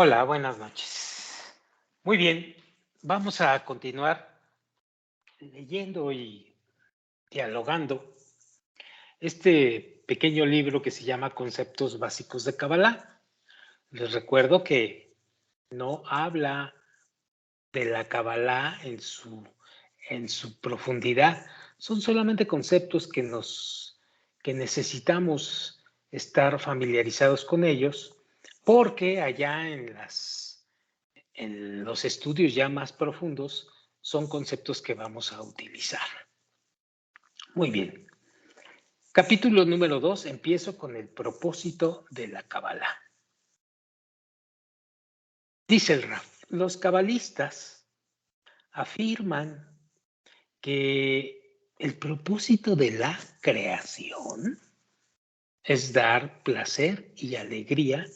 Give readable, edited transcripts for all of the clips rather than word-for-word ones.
Hola, buenas noches. Muy bien, vamos a continuar leyendo y dialogando este pequeño libro que se llama Conceptos Básicos de Kabbalah. Les recuerdo que no habla de la Kabbalah en su profundidad. Son solamente conceptos que necesitamos estar familiarizados con ellos, porque allá en los estudios ya más profundos son conceptos que vamos a utilizar. Muy bien. Capítulo número 2. Empiezo con el propósito de la Kabbalah. Dice el Raf, los cabalistas afirman que el propósito de la creación es dar placer y alegría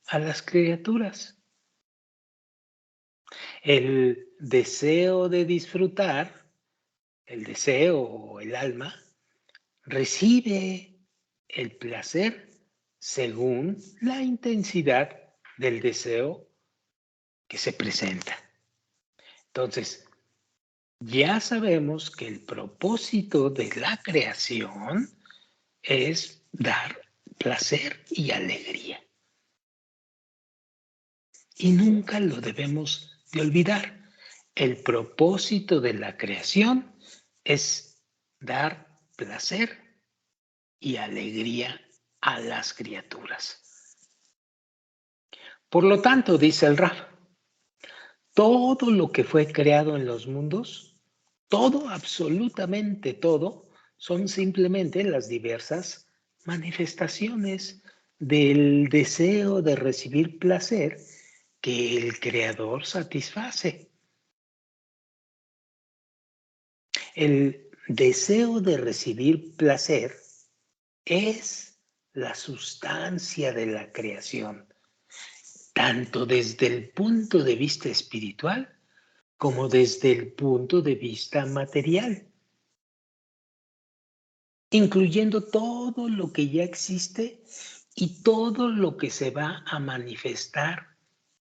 a las criaturas. El deseo de disfrutar, el deseo o el alma, recibe el placer según la intensidad del deseo que se presenta. Entonces, ya sabemos que el propósito de la creación es dar placer y alegría. Y nunca lo debemos de olvidar. El propósito de la creación es dar placer y alegría a las criaturas. Por lo tanto, dice el Raf, todo lo que fue creado en los mundos, todo, absolutamente todo, son simplemente las diversas manifestaciones del deseo de recibir placer que el Creador satisface. El deseo de recibir placer es la sustancia de la creación, tanto desde el punto de vista espiritual como desde el punto de vista material, incluyendo todo lo que ya existe y todo lo que se va a manifestar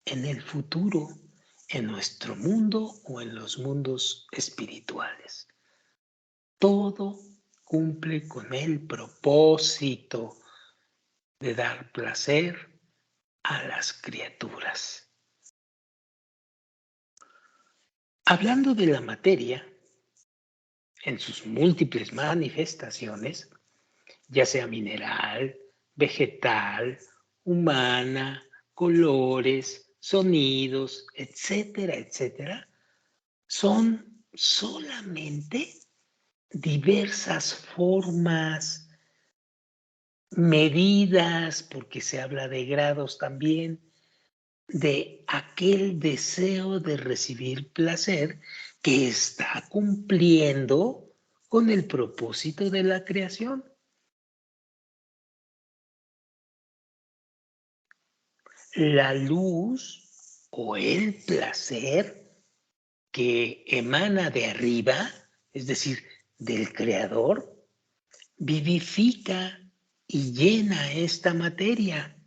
en el futuro, en nuestro mundo o en los mundos espirituales. Todo cumple con el propósito de dar placer a las criaturas. Hablando de la materia, en sus múltiples manifestaciones, ya sea mineral, vegetal, humana, colores, sonidos, etcétera, etcétera, son solamente diversas formas, medidas, porque se habla de grados también, de aquel deseo de recibir placer que está cumpliendo con el propósito de la creación. La luz o el placer que emana de arriba, es decir, del Creador, vivifica y llena esta materia.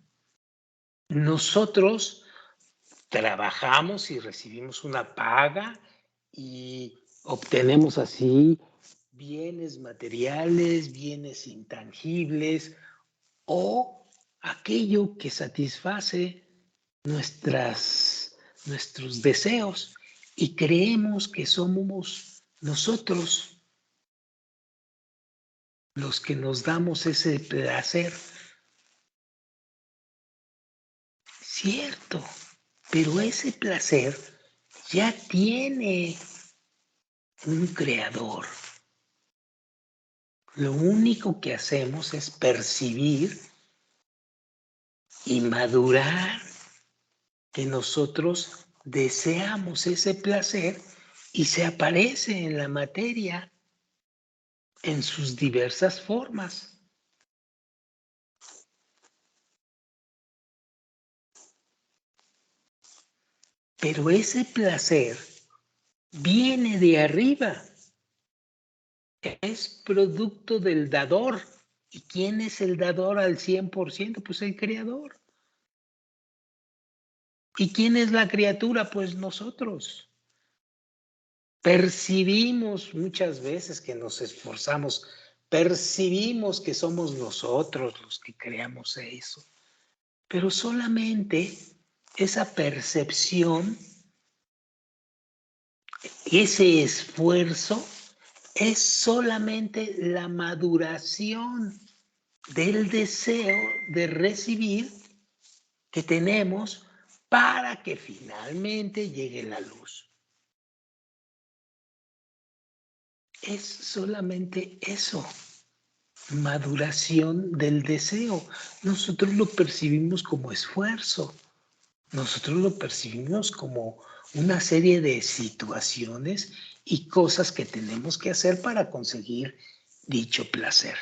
Nosotros trabajamos y recibimos una paga y obtenemos así bienes materiales, bienes intangibles o aquello que satisface nuestros deseos y creemos que somos nosotros los que nos damos ese placer. Cierto, pero ese placer ya tiene un creador. Lo único que hacemos es percibir y madurar que nosotros deseamos ese placer y se aparece en la materia en sus diversas formas. Pero ese placer viene de arriba, es producto del dador. ¿Y quién es el dador al 100%? Pues el creador. ¿Y quién es la criatura? Pues nosotros. Percibimos muchas veces que nos esforzamos, percibimos que somos nosotros los que creamos eso, pero solamente esa percepción, ese esfuerzo, es solamente la maduración del deseo de recibir que tenemos para que finalmente llegue la luz. Es solamente eso, maduración del deseo. Nosotros lo percibimos como esfuerzo, nosotros lo percibimos como una serie de situaciones y cosas que tenemos que hacer para conseguir dicho placer.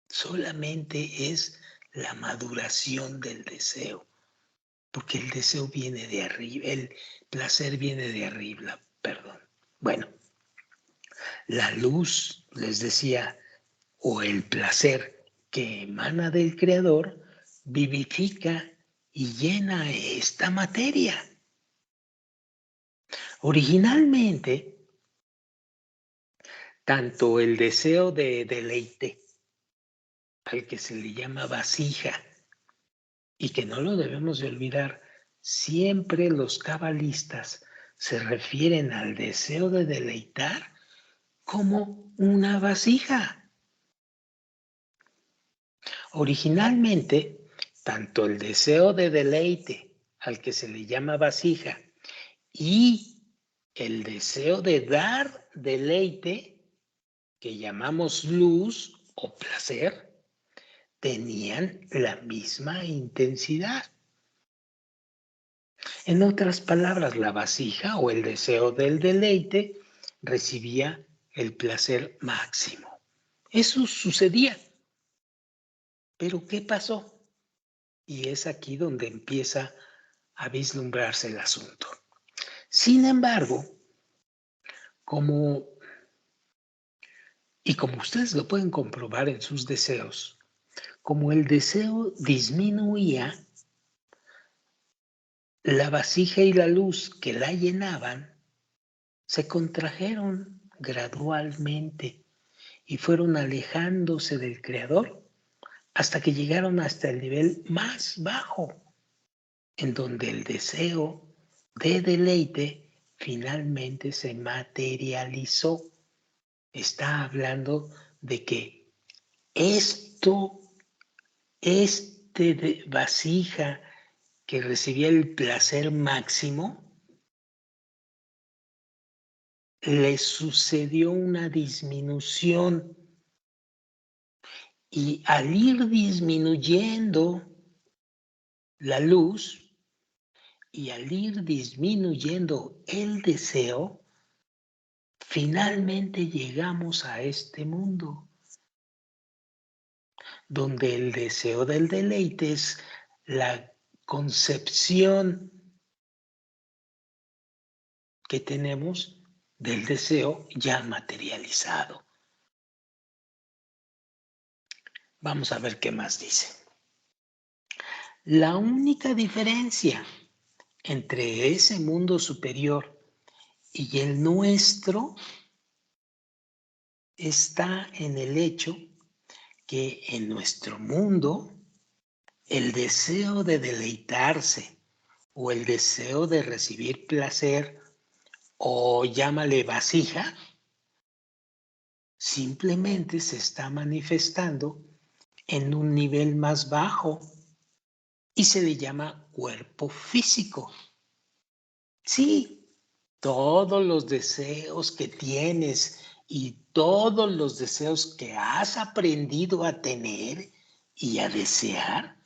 Solamente es la maduración del deseo, porque el deseo viene de arriba, el placer viene de arriba, perdón. Bueno, la luz, les decía, o el placer que emana del Creador, vivifica y llena esta materia. Originalmente, tanto el deseo de deleite, al que se le llama vasija, y que no lo debemos de olvidar, siempre los cabalistas se refieren al deseo de deleitar como una vasija. Originalmente, tanto el deseo de deleite, al que se le llama vasija, y el deseo de dar deleite, que llamamos luz o placer, tenían la misma intensidad. En otras palabras, la vasija o el deseo del deleite recibía el placer máximo. Eso sucedía. Pero ¿qué pasó? Y es aquí donde empieza a vislumbrarse el asunto. Sin embargo, como ustedes lo pueden comprobar en sus deseos, como el deseo disminuía, la vasija y la luz que la llenaban se contrajeron gradualmente y fueron alejándose del Creador hasta que llegaron hasta el nivel más bajo, en donde el deseo de deleite finalmente se materializó. Está hablando de que este vasija que recibía el placer máximo, le sucedió una disminución y al ir disminuyendo la luz y al ir disminuyendo el deseo, finalmente llegamos a este mundo donde el deseo del deleite es la concepción que tenemos del deseo ya materializado. Vamos a ver qué más dice. La única diferencia entre ese mundo superior y el nuestro está en el hecho que en nuestro mundo el deseo de deleitarse o el deseo de recibir placer o llámale vasija, simplemente se está manifestando en un nivel más bajo y se le llama cuerpo físico. Sí, todos los deseos que tienes y todos los deseos que has aprendido a tener y a desear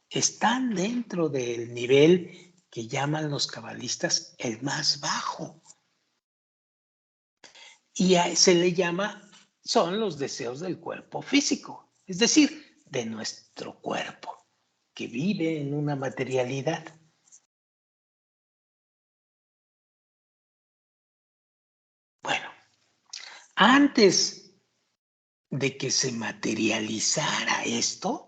están dentro del nivel que llaman los cabalistas el más bajo. Y se le llama, son los deseos del cuerpo físico, es decir, de nuestro cuerpo, que vive en una materialidad. Bueno, antes de que se materializara esto,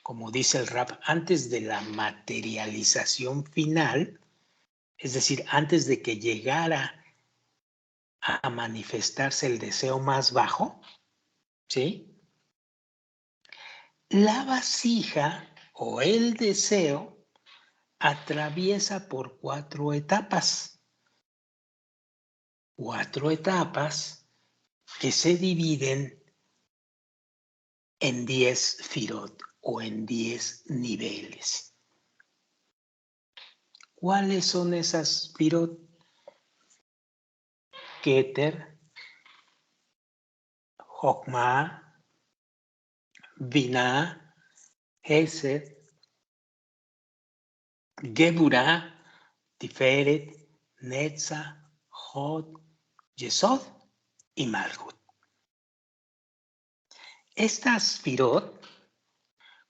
como dice el rap, antes de la materialización final, es decir, antes de que llegara a manifestarse el deseo más bajo, ¿sí? La vasija o el deseo atraviesa por 4 etapas. 4 etapas que se dividen en 10 firot o en 10 niveles. ¿Cuáles son esas firot? Keter, Jokma, Binah, Hesed, Geburah, Tiferet, Netza, Hod, Yesod y Malhut. Estas firot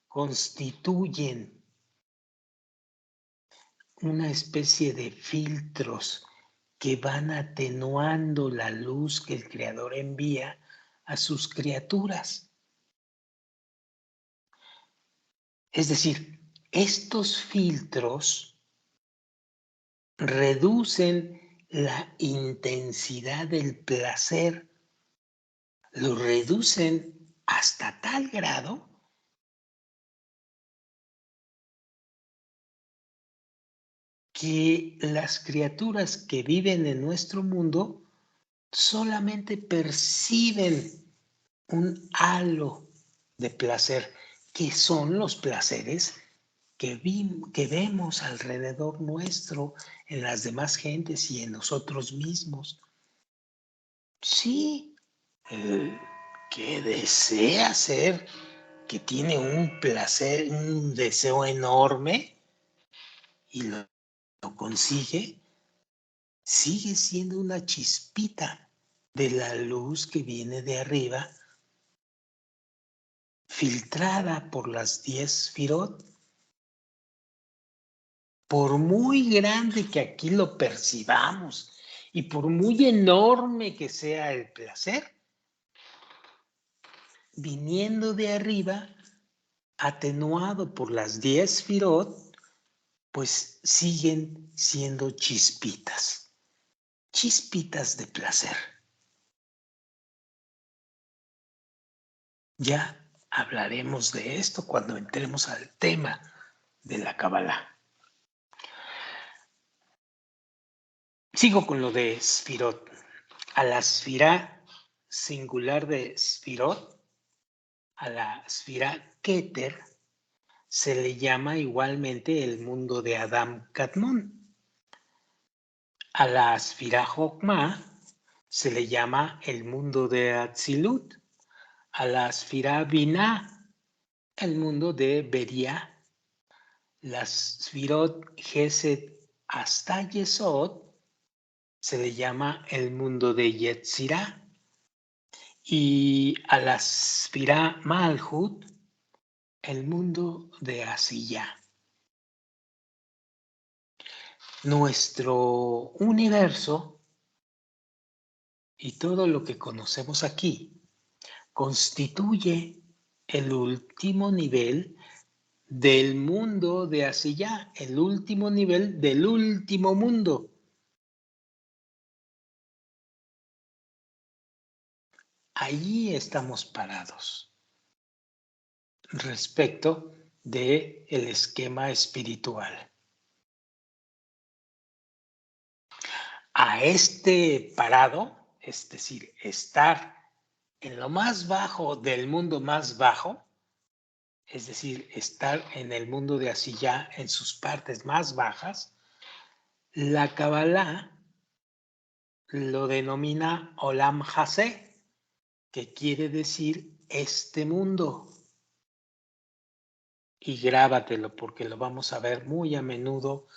constituyen una especie de filtros que van atenuando la luz que el Creador envía a sus criaturas. Es decir, estos filtros reducen la intensidad del placer, lo reducen hasta tal grado que las criaturas que viven en nuestro mundo solamente perciben un halo de placer, que son los placeres que vemos alrededor nuestro, en las demás gentes y en nosotros mismos. Sí, el que desea ser, que tiene un placer, un deseo enorme y lo consigue, sigue siendo una chispita de la luz que viene de arriba, filtrada por las 10 firot. Por muy grande que aquí lo percibamos y por muy enorme que sea el placer, viniendo de arriba, atenuado por las 10 firot, pues siguen siendo chispitas, chispitas de placer. Ya hablaremos de esto cuando entremos al tema de la Kabbalah. Sigo con lo de Sfirot. A la Sfirá singular de Sfirot, a la Sfirá Keter, se le llama igualmente el mundo de Adam Kadmon. A la Sfirá Jokma se le llama el mundo de Atzilut. A la Sfirá Binah, el mundo de Beria. Las Sfirot Gesed hasta Yesod se le llama el mundo de Yetzirah. Y a la Sfirá Malhut, el mundo de Asiyah. Nuestro universo y todo lo que conocemos aquí constituye el último nivel del mundo de Asiyah, el último nivel del último mundo. Allí estamos parados respecto del esquema espiritual. A este parado, es decir, estar en lo más bajo del mundo más bajo, es decir, estar en el mundo de Asiyah en sus partes más bajas, la Kabbalah lo denomina Olam Haseh, que quiere decir este mundo. Y grábatelo porque lo vamos a ver muy a menudo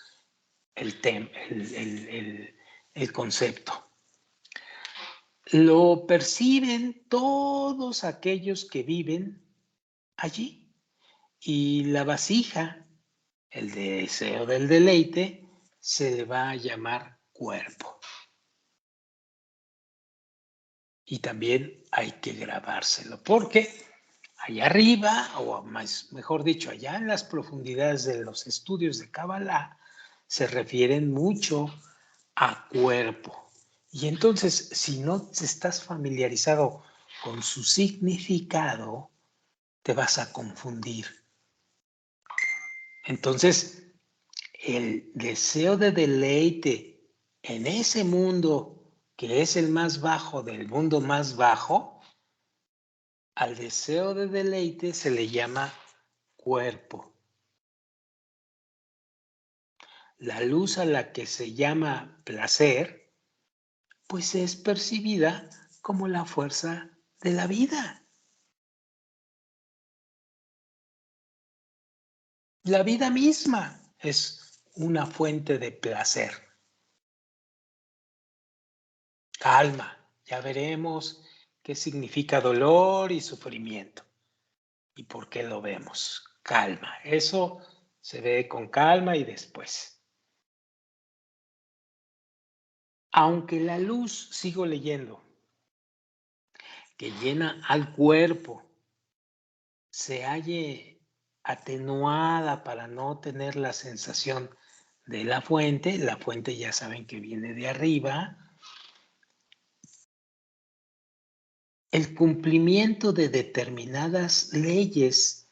el concepto. Lo perciben todos aquellos que viven allí. Y la vasija, el deseo del deleite, se le va a llamar cuerpo. Y también hay que grabárselo porque allá arriba, o más, mejor dicho, allá en las profundidades de los estudios de Kabbalah, se refieren mucho a cuerpo. Y entonces, si no estás familiarizado con su significado, te vas a confundir. Entonces, el deseo de deleite en ese mundo que es el más bajo del mundo más bajo, al deseo de deleite se le llama cuerpo. La luz a la que se llama placer, pues es percibida como la fuerza de la vida. La vida misma es una fuente de placer. Calma, ya veremos qué significa dolor y sufrimiento y por qué lo vemos. Calma, eso se ve con calma y después. Aunque la luz, sigo leyendo, que llena al cuerpo, se halle atenuada para no tener la sensación de la fuente ya saben que viene de arriba, el cumplimiento de determinadas leyes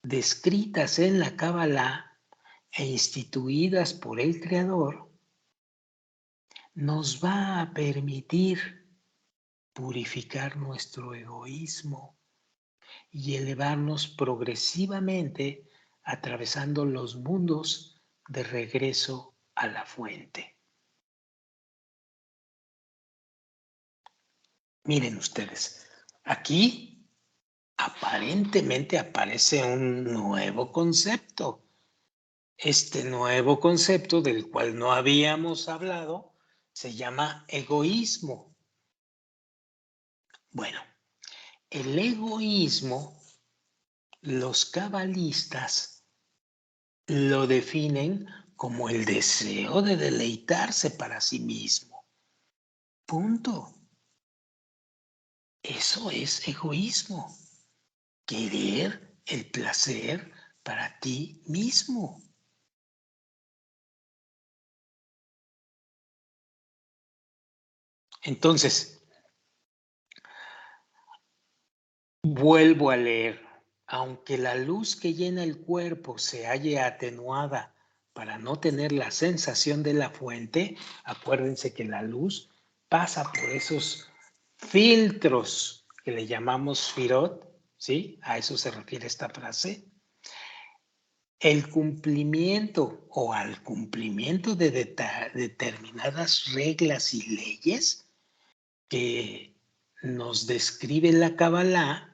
descritas en la Kabbalah e instituidas por el Creador, nos va a permitir purificar nuestro egoísmo y elevarnos progresivamente atravesando los mundos de regreso a la fuente. Miren ustedes, aquí aparentemente aparece un nuevo concepto. Este nuevo concepto del cual no habíamos hablado se llama egoísmo. Bueno, el egoísmo, los cabalistas lo definen como el deseo de deleitarse para sí mismo. Punto. Eso es egoísmo. Querer el placer para ti mismo. Entonces, vuelvo a leer. Aunque la luz que llena el cuerpo se halle atenuada para no tener la sensación de la fuente, acuérdense que la luz pasa por esos filtros que le llamamos Sfirot, ¿sí? A eso se refiere esta frase. El cumplimiento o al cumplimiento de determinadas reglas y leyes que nos describe la Kabbalah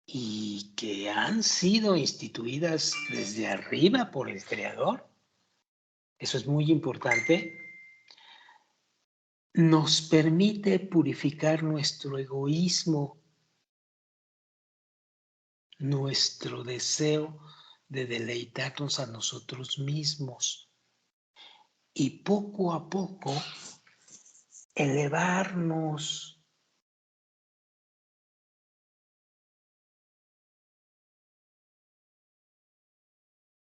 y que han sido instituidas desde arriba por el Creador, eso es muy importante, nos permite purificar nuestro egoísmo, nuestro deseo de deleitarnos a nosotros mismos y poco a poco elevarnos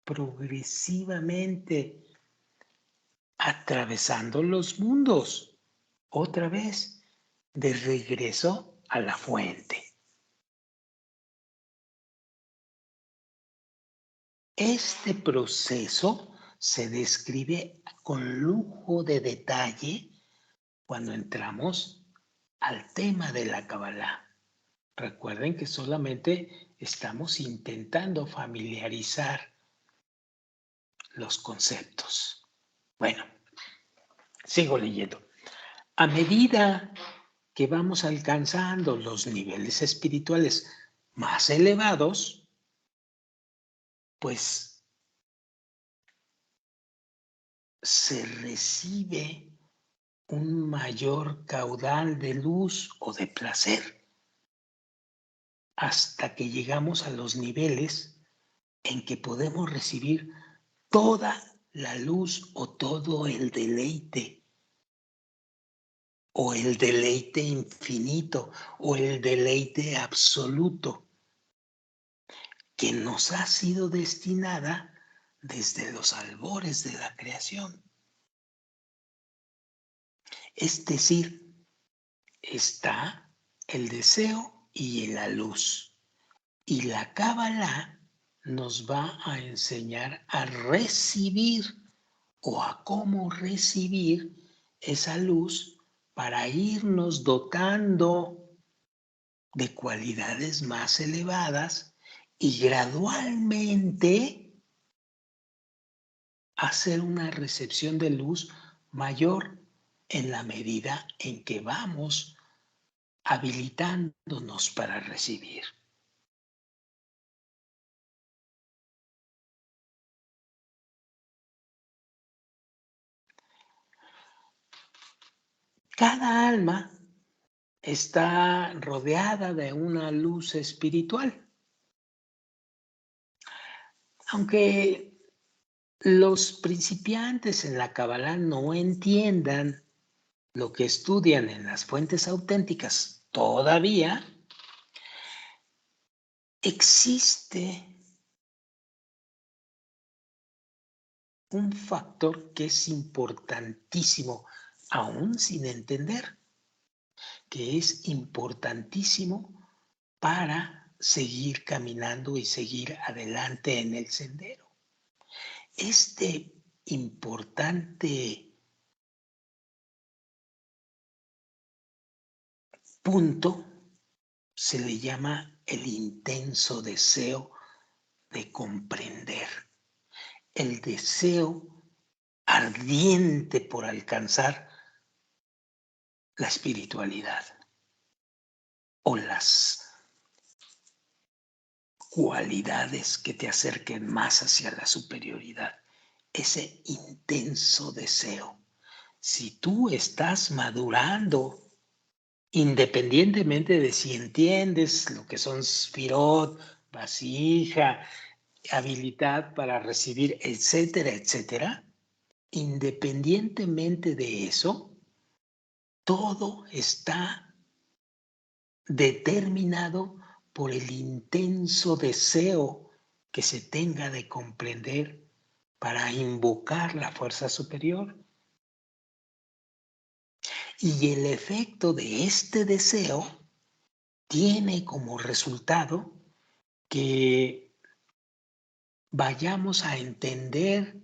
progresivamente atravesando los mundos, otra vez, de regreso a la fuente. Este proceso se describe con lujo de detalle cuando entramos al tema de la Kabbalah. Recuerden que solamente estamos intentando familiarizar los conceptos. Bueno, sigo leyendo. A medida que vamos alcanzando los niveles espirituales más elevados, pues se recibe un mayor caudal de luz o de placer hasta que llegamos a los niveles en que podemos recibir toda la luz o todo el deleite o el deleite infinito o el deleite absoluto que nos ha sido destinada desde los albores de la creación. Es decir, está el deseo y la luz. Y la Cábala nos va a enseñar a recibir o a cómo recibir esa luz para irnos dotando de cualidades más elevadas y gradualmente hacer una recepción de luz mayor en la medida en que vamos habilitándonos para recibir. Cada alma está rodeada de una luz espiritual. Aunque los principiantes en la Kabbalah no entiendan lo que estudian en las fuentes auténticas todavía, existe un factor que es importantísimo, aún sin entender, que es importantísimo para seguir caminando y seguir adelante en el sendero. Este importante punto se le llama el intenso deseo de comprender, el deseo ardiente por alcanzar la espiritualidad o las cualidades que te acerquen más hacia la superioridad, ese intenso deseo. Si tú estás madurando, independientemente de si entiendes lo que son sfirot, vasija, habilidad para recibir, etcétera, etcétera, independientemente de eso, todo está determinado por el intenso deseo que se tenga de comprender para invocar la fuerza superior. Y el efecto de este deseo tiene como resultado que vayamos a entender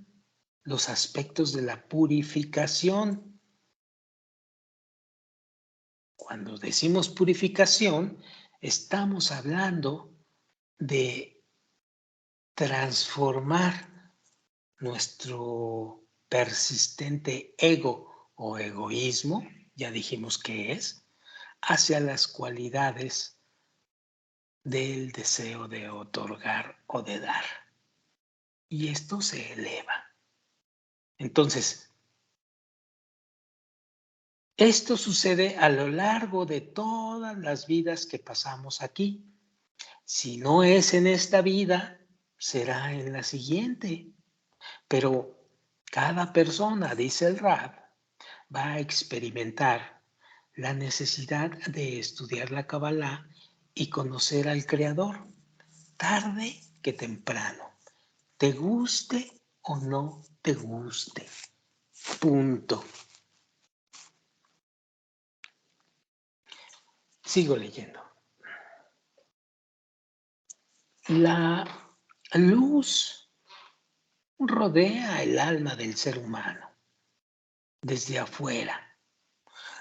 los aspectos de la purificación. Cuando decimos purificación, estamos hablando de transformar nuestro persistente ego o egoísmo, ya dijimos que es, hacia las cualidades del deseo de otorgar o de dar. Y esto se eleva. Entonces, esto sucede a lo largo de todas las vidas que pasamos aquí. Si no es en esta vida, será en la siguiente. Pero cada persona, dice el Rab, va a experimentar la necesidad de estudiar la Kabbalah y conocer al Creador, tarde que temprano, te guste o no te guste. Punto. Sigo leyendo. La luz rodea el alma del ser humano desde afuera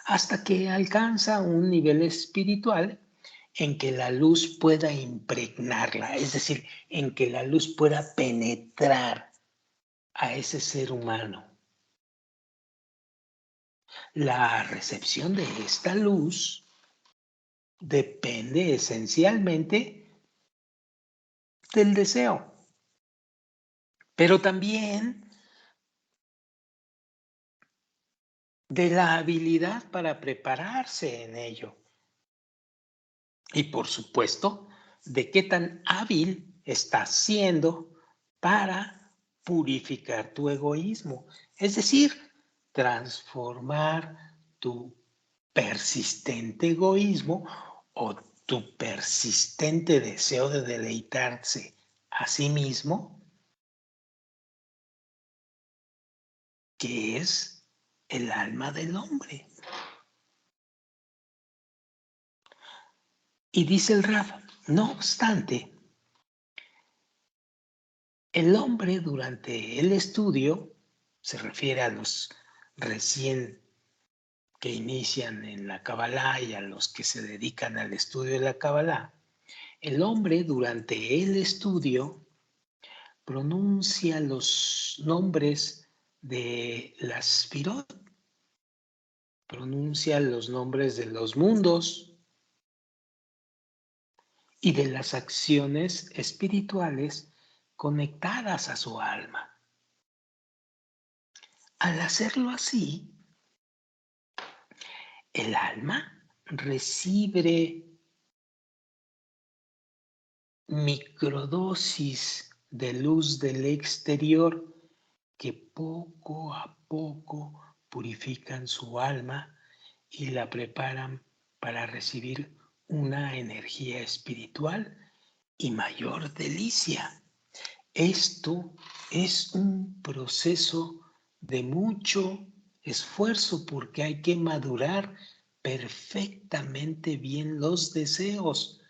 hasta que alcanza un nivel espiritual en que la luz pueda impregnarla, es decir, en que la luz pueda penetrar a ese ser humano. La recepción de esta luz depende esencialmente del deseo, pero también de la habilidad para prepararse en ello. Y por supuesto, de qué tan hábil estás siendo para purificar tu egoísmo, es decir, transformar tu persistente egoísmo o tu persistente deseo de deleitarse a sí mismo, que es el alma del hombre. Y dice el Raf, no obstante, el hombre durante el estudio, se refiere a los recién que inician en la Kabbalah y a los que se dedican al estudio de la Kabbalah, el hombre durante el estudio pronuncia los nombres de las Sfirot, pronuncia los nombres de los mundos y de las acciones espirituales conectadas a su alma. Al hacerlo así, el alma recibe microdosis de luz del exterior que poco a poco purifican su alma y la preparan para recibir una energía espiritual y mayor delicia. Esto es un proceso de mucho esfuerzo porque hay que madurar perfectamente bien los deseos.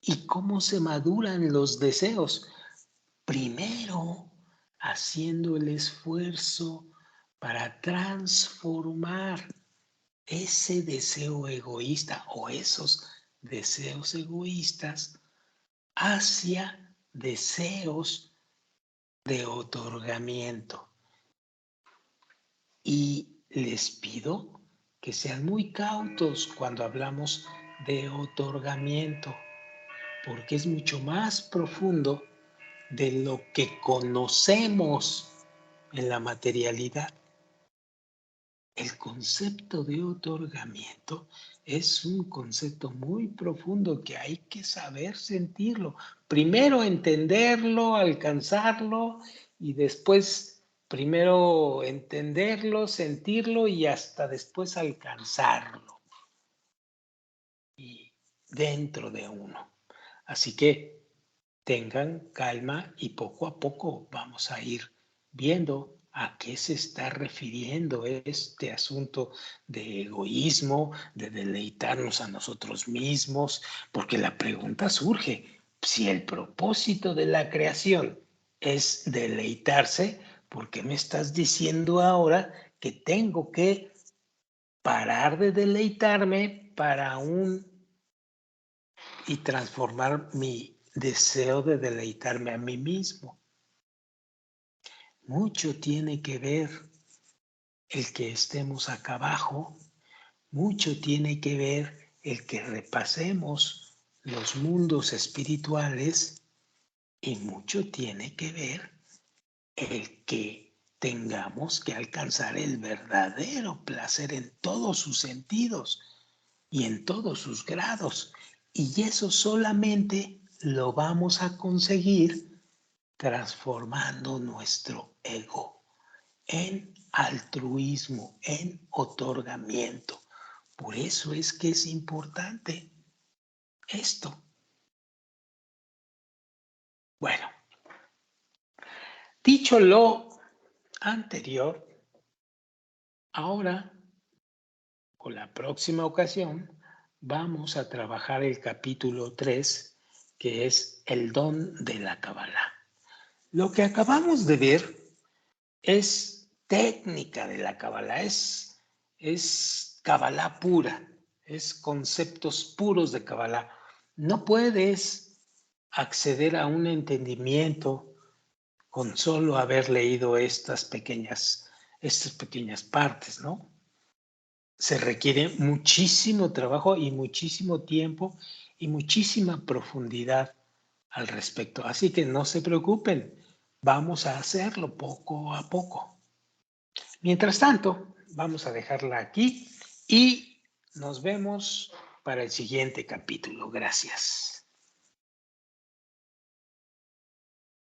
¿Y cómo se maduran los deseos? Primero, haciendo el esfuerzo para transformar ese deseo egoísta o esos deseos egoístas hacia deseos de otorgamiento. Y les pido que sean muy cautos cuando hablamos de otorgamiento, porque es mucho más profundo de lo que conocemos en la materialidad. El concepto de otorgamiento es un concepto muy profundo que hay que saber sentirlo. Primero entenderlo, alcanzarlo y después primero entenderlo, sentirlo y hasta después alcanzarlo. Y dentro de uno. Así que tengan calma y poco a poco vamos a ir viendo a qué se está refiriendo este asunto de egoísmo, de deleitarnos a nosotros mismos, porque la pregunta surge, si el propósito de la creación es deleitarse, ¿por qué me estás diciendo ahora que tengo que parar de deleitarme y transformar mi deseo de deleitarme a mí mismo? Mucho tiene que ver el que estemos acá abajo, mucho tiene que ver el que repasemos los mundos espirituales y mucho tiene que ver el que tengamos que alcanzar el verdadero placer en todos sus sentidos y en todos sus grados. Y eso solamente lo vamos a conseguir transformando nuestro ego en altruismo, en otorgamiento. Por eso es que es importante esto. Bueno, dicho lo anterior, ahora, con la próxima ocasión, vamos a trabajar el capítulo 3, que es el don de la Kabbalah. Lo que acabamos de ver es técnica de la Kabbalah, es Kabbalah pura, es conceptos puros de Kabbalah. No puedes acceder a un entendimiento con solo haber leído estas pequeñas partes, ¿no? Se requiere muchísimo trabajo y muchísimo tiempo y muchísima profundidad al respecto. Así que no se preocupen, vamos a hacerlo poco a poco. Mientras tanto, vamos a dejarla aquí y nos vemos para el siguiente capítulo. Gracias.